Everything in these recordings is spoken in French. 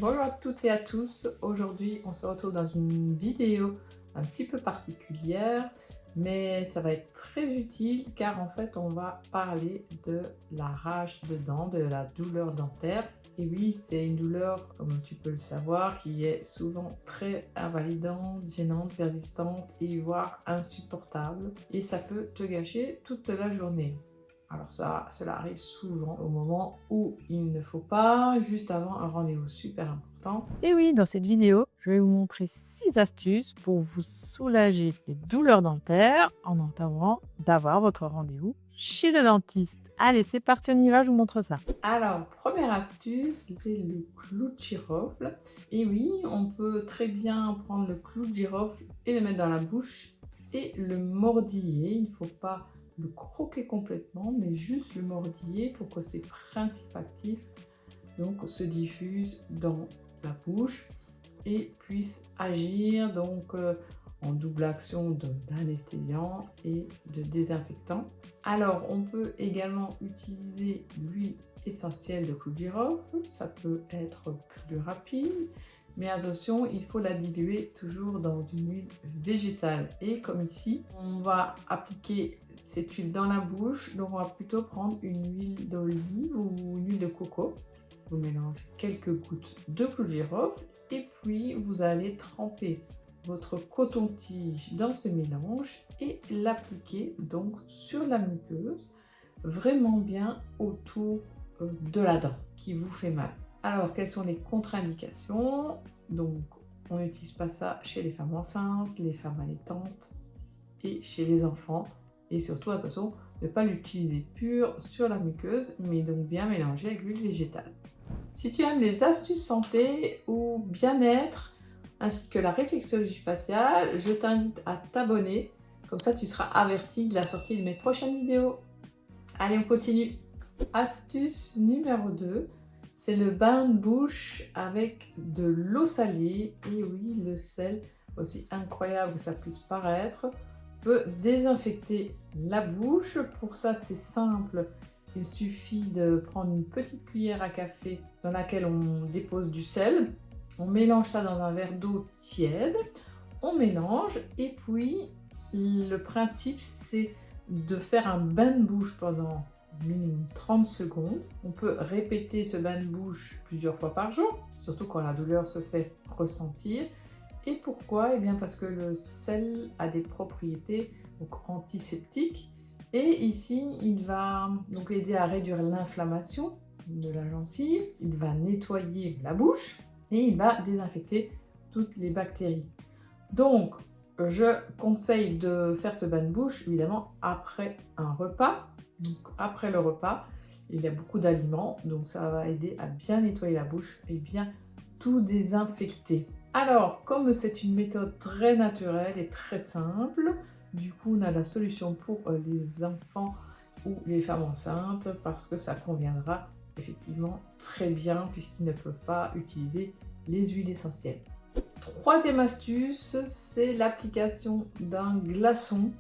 Bonjour à toutes et à tous. Aujourd'hui, on se retrouve dans une vidéo un petit peu particulière, mais ça va être très utile car en fait, on va parler de l'arrache de dents, de la douleur dentaire. Et oui, c'est une douleur, comme tu peux le savoir, qui est souvent très invalidante, gênante, persistante et voire insupportable. Et ça peut te gâcher toute la journée. Alors cela arrive souvent au moment où il ne faut pas, juste avant un rendez-vous super important. Et oui, dans cette vidéo, je vais vous montrer 6 astuces pour vous soulager les douleurs dentaires en attendant d'avoir votre rendez-vous chez le dentiste. Allez, c'est parti, on y va, je vous montre ça. Alors, première astuce, c'est le clou de girofle. Et oui, on peut très bien prendre le clou de girofle et le mettre dans la bouche et le mordiller. Il ne faut pas le croquer complètement, mais juste le mordiller pour que ses principes actifs se diffusent dans la bouche et puissent agir en double action d'anesthésiant et de désinfectant. Alors, on peut également utiliser l'huile essentielle de clou de girofle, ça peut être plus rapide, mais attention, il faut la diluer toujours dans une huile végétale. Et comme ici, on va appliquer cette huile dans la bouche, donc on va plutôt prendre une huile d'olive ou une huile de coco. Vous mélangez quelques gouttes de clou de girofle et puis vous allez tremper votre coton-tige dans ce mélange et l'appliquer donc sur la muqueuse, vraiment bien autour de la dent qui vous fait mal. Alors, quelles sont les contre-indications? Donc, on n'utilise pas ça chez les femmes enceintes, les femmes allaitantes et chez les enfants. Et surtout, attention, ne pas l'utiliser pur sur la muqueuse, mais donc bien mélangé avec l'huile végétale. Si tu aimes les astuces santé ou bien-être, ainsi que la réflexologie faciale, je t'invite à t'abonner. Comme ça, tu seras averti de la sortie de mes prochaines vidéos. Allez, on continue. Astuce numéro 2, c'est le bain de bouche avec de l'eau salée. Et oui, le sel, aussi incroyable que ça puisse paraître, peut désinfecter la bouche. Pour ça, c'est simple. Il suffit de prendre une petite cuillère à café dans laquelle on dépose du sel. On mélange ça dans un verre d'eau tiède. On mélange et puis le principe, c'est de faire un bain de bouche pendant minimum 30 secondes. On peut répéter ce bain de bouche plusieurs fois par jour, surtout quand la douleur se fait ressentir. Et pourquoi? Eh bien parce que le sel a des propriétés antiseptiques. Et ici, il va donc aider à réduire l'inflammation de la gencive, il va nettoyer la bouche et il va désinfecter toutes les bactéries. Donc, je conseille de faire ce bain de bouche, évidemment, après un repas. Donc, après le repas, il y a beaucoup d'aliments, donc ça va aider à bien nettoyer la bouche et bien tout désinfecter. Alors, comme c'est une méthode très naturelle et très simple, du coup, on a la solution pour les enfants ou les femmes enceintes parce que ça conviendra effectivement très bien puisqu'ils ne peuvent pas utiliser les huiles essentielles. Troisième astuce, c'est l'application d'un glaçon.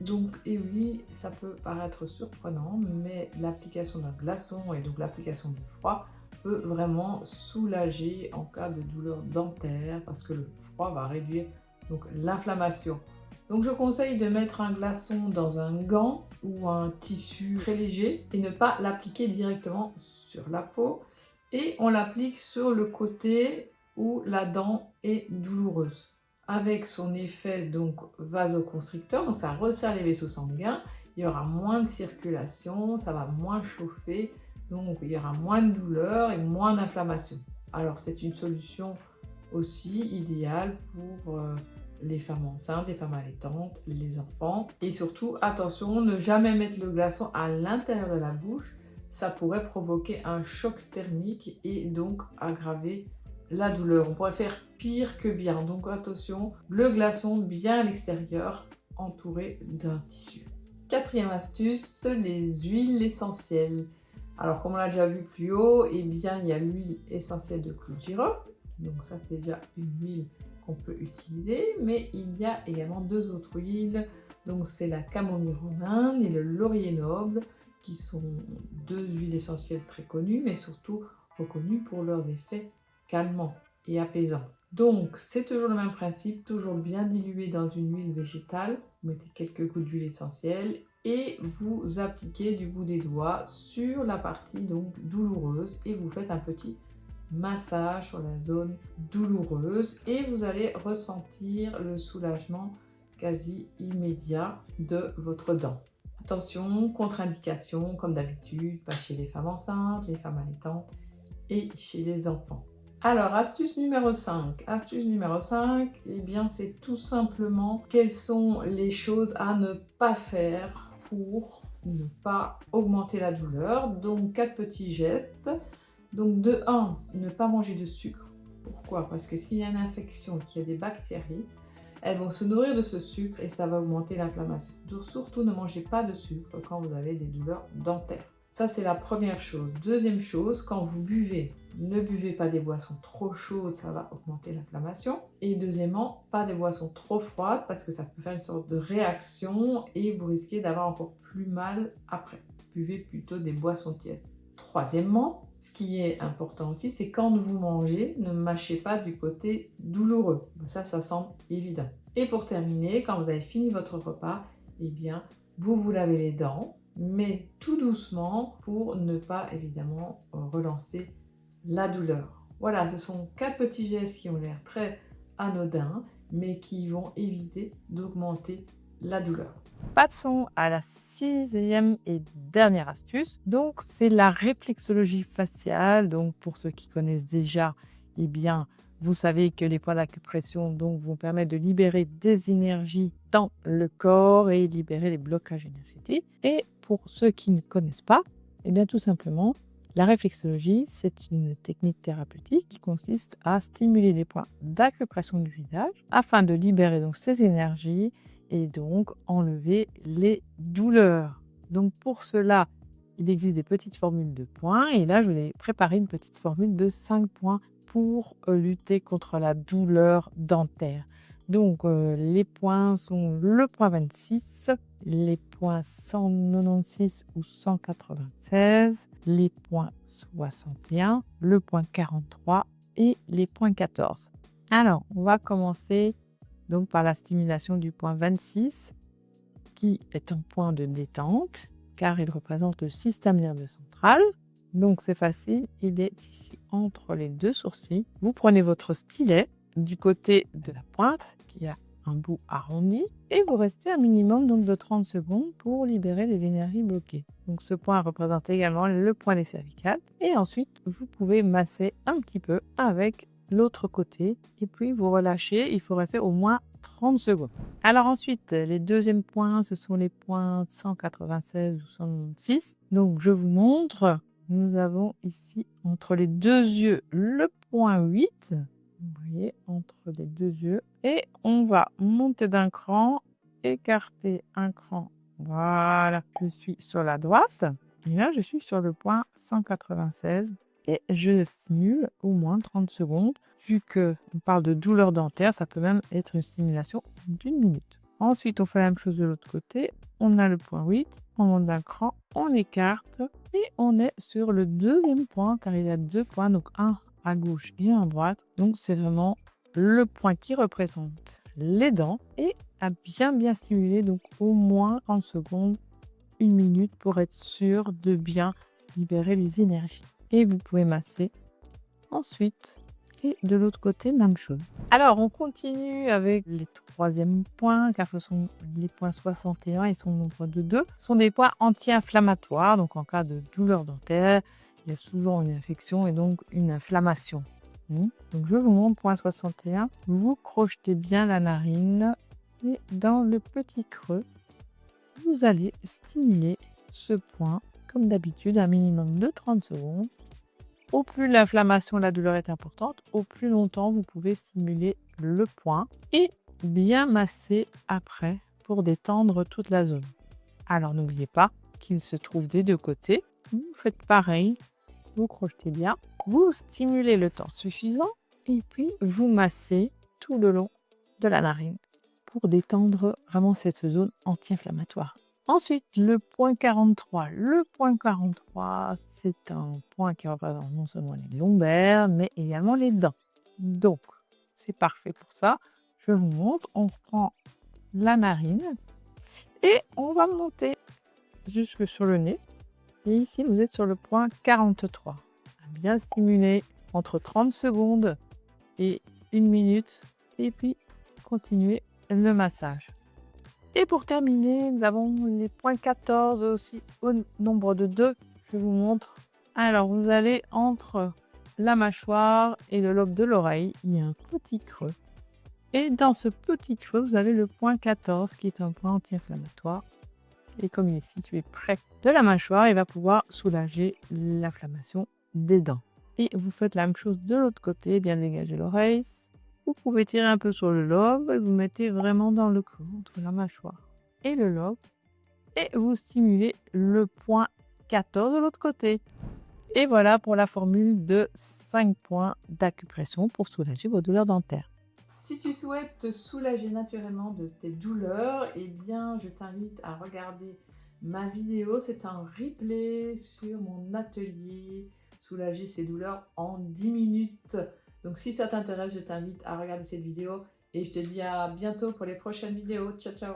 Donc, et oui, ça peut paraître surprenant, mais l'application d'un glaçon et donc l'application du froid peut vraiment soulager en cas de douleur dentaire parce que le froid va réduire l'inflammation. Donc je conseille de mettre un glaçon dans un gant ou un tissu très léger et ne pas l'appliquer directement sur la peau. Et on l'applique sur le côté où la dent est douloureuse. Avec son effet vasoconstricteur, donc ça resserre les vaisseaux sanguins, il y aura moins de circulation, ça va moins chauffer, donc il y aura moins de douleur et moins d'inflammation. Alors c'est une solution aussi idéale pour les femmes enceintes, les femmes allaitantes, les enfants. Et surtout, attention, ne jamais mettre le glaçon à l'intérieur de la bouche. Ça pourrait provoquer un choc thermique et donc aggraver la douleur. On pourrait faire pire que bien. Donc attention, le glaçon bien à l'extérieur, entouré d'un tissu. Quatrième astuce, les huiles essentielles. Alors comme on l'a déjà vu plus haut, eh bien il y a l'huile essentielle de clou de girofle. Donc ça c'est déjà une huile qu'on peut utiliser, mais il y a également deux autres huiles. Donc c'est la camomille romaine et le laurier noble, qui sont deux huiles essentielles très connues, mais surtout reconnues pour leurs effets calmant et apaisant. Donc, c'est toujours le même principe, toujours bien dilué dans une huile végétale. Vous mettez quelques gouttes d'huile essentielle et vous appliquez du bout des doigts sur la partie donc douloureuse et vous faites un petit massage sur la zone douloureuse et vous allez ressentir le soulagement quasi immédiat de votre dent. Attention, contre-indication, comme d'habitude, pas chez les femmes enceintes, les femmes allaitantes et chez les enfants. Alors, astuce numéro 5. Astuce numéro 5, eh bien, c'est tout simplement quelles sont les choses à ne pas faire pour ne pas augmenter la douleur. Donc, 4 petits gestes. Donc, de 1, ne pas manger de sucre. Pourquoi? Parce que s'il y a une infection, qu'il y a des bactéries, elles vont se nourrir de ce sucre et ça va augmenter l'inflammation. Donc, surtout, ne mangez pas de sucre quand vous avez des douleurs dentaires. Ça, c'est la première chose. Deuxième chose, quand vous buvez, ne buvez pas des boissons trop chaudes, ça va augmenter l'inflammation. Et deuxièmement, pas des boissons trop froides parce que ça peut faire une sorte de réaction et vous risquez d'avoir encore plus mal après. Buvez plutôt des boissons tièdes. Troisièmement, ce qui est important aussi, c'est quand vous mangez, ne mâchez pas du côté douloureux. Ça semble évident. Et pour terminer, quand vous avez fini votre repas, eh bien, vous lavez les dents, mais tout doucement pour ne pas évidemment relancer la douleur. Voilà, ce sont 4 petits gestes qui ont l'air très anodins, mais qui vont éviter d'augmenter la douleur. Passons à la 6e et dernière astuce. Donc, c'est la réflexologie faciale. Donc, pour ceux qui connaissent déjà, eh bien, vous savez que les points d'acupression donc, vont permettre de libérer des énergies dans le corps et libérer les blocages énergétiques. Et pour ceux qui ne connaissent pas, eh bien, tout simplement, la réflexologie, c'est une technique thérapeutique qui consiste à stimuler les points d'acupression du visage afin de libérer donc ces énergies et donc enlever les douleurs. Donc pour cela, il existe des petites formules de points et là, je vous ai préparé une petite formule de 5 points pour lutter contre la douleur dentaire. Donc les points sont le point 26, les points 196 ou 196, les points 61, le point 43 et les points 14. Alors, on va commencer donc par la stimulation du point 26, qui est un point de détente, car il représente le système nerveux central. Donc c'est facile, il est ici entre les deux sourcils. Vous prenez votre stylet du côté de la pointe, qui a un bout arrondi, et vous restez un minimum donc, de 30 secondes pour libérer les énergies bloquées. Donc ce point représente également le point des cervicales. Et ensuite, vous pouvez masser un petit peu avec l'autre côté et puis vous relâchez, il faut rester au moins 30 secondes. Alors ensuite, les deuxièmes points, ce sont les points 196 ou 106. Donc je vous montre, nous avons ici entre les deux yeux le point 8, vous voyez, entre les deux yeux, et on va monter d'un cran, écarter un cran, voilà, je suis sur la droite, et là je suis sur le point 196. Et je stimule au moins 30 secondes. Vu qu'on parle de douleur dentaire, ça peut même être une stimulation d'1 minute. Ensuite, on fait la même chose de l'autre côté. On a le point 8, on monte d'un cran, on écarte et on est sur le deuxième point car il y a 2 points, donc un à gauche et un à droite. Donc c'est vraiment le point qui représente les dents et à bien stimuler, donc au moins 30 secondes, 1 minute pour être sûr de bien libérer les énergies. Et vous pouvez masser ensuite. Et de l'autre côté, même chose. Alors, on continue avec les 3e points, car ce sont les points 61 et son nombre de 2. Ce sont des points anti-inflammatoires. Donc, en cas de douleur dentaire, il y a souvent une infection et donc une inflammation. Donc, je vous montre point 61. Vous crochetez bien la narine et dans le petit creux, vous allez stimuler ce point comme d'habitude, un minimum de 30 secondes. Au plus l'inflammation et la douleur est importante, au plus longtemps vous pouvez stimuler le point et bien masser après pour détendre toute la zone. Alors n'oubliez pas qu'il se trouve des deux côtés. Vous faites pareil, vous crochetez bien, vous stimulez le temps suffisant et puis vous massez tout le long de la narine pour détendre vraiment cette zone anti-inflammatoire. Ensuite, le point 43. Le point 43, c'est un point qui représente non seulement les lombaires, mais également les dents. Donc, c'est parfait pour ça. Je vous montre, on reprend la narine et on va monter jusque sur le nez. Et ici, vous êtes sur le point 43. Bien stimuler entre 30 secondes et 1 minute. Et puis, continuer le massage. Et pour terminer, nous avons les points 14 aussi au nombre de 2. Je vous montre. Alors, vous allez entre la mâchoire et le lobe de l'oreille. Il y a un petit creux. Et dans ce petit creux, vous avez le point 14 qui est un point anti-inflammatoire. Et comme il est situé près de la mâchoire, il va pouvoir soulager l'inflammation des dents. Et vous faites la même chose de l'autre côté, bien dégager l'oreille. Vous pouvez tirer un peu sur le lobe et vous mettez vraiment dans le creux entre la mâchoire et le lobe. Et vous stimulez le point 14 de l'autre côté. Et voilà pour la formule de 5 points d'acupression pour soulager vos douleurs dentaires. Si tu souhaites te soulager naturellement de tes douleurs, eh bien, je t'invite à regarder ma vidéo. C'est un replay sur mon atelier Soulager ses douleurs en 10 minutes. Donc, si ça t'intéresse, je t'invite à regarder cette vidéo et je te dis à bientôt pour les prochaines vidéos. Ciao, ciao!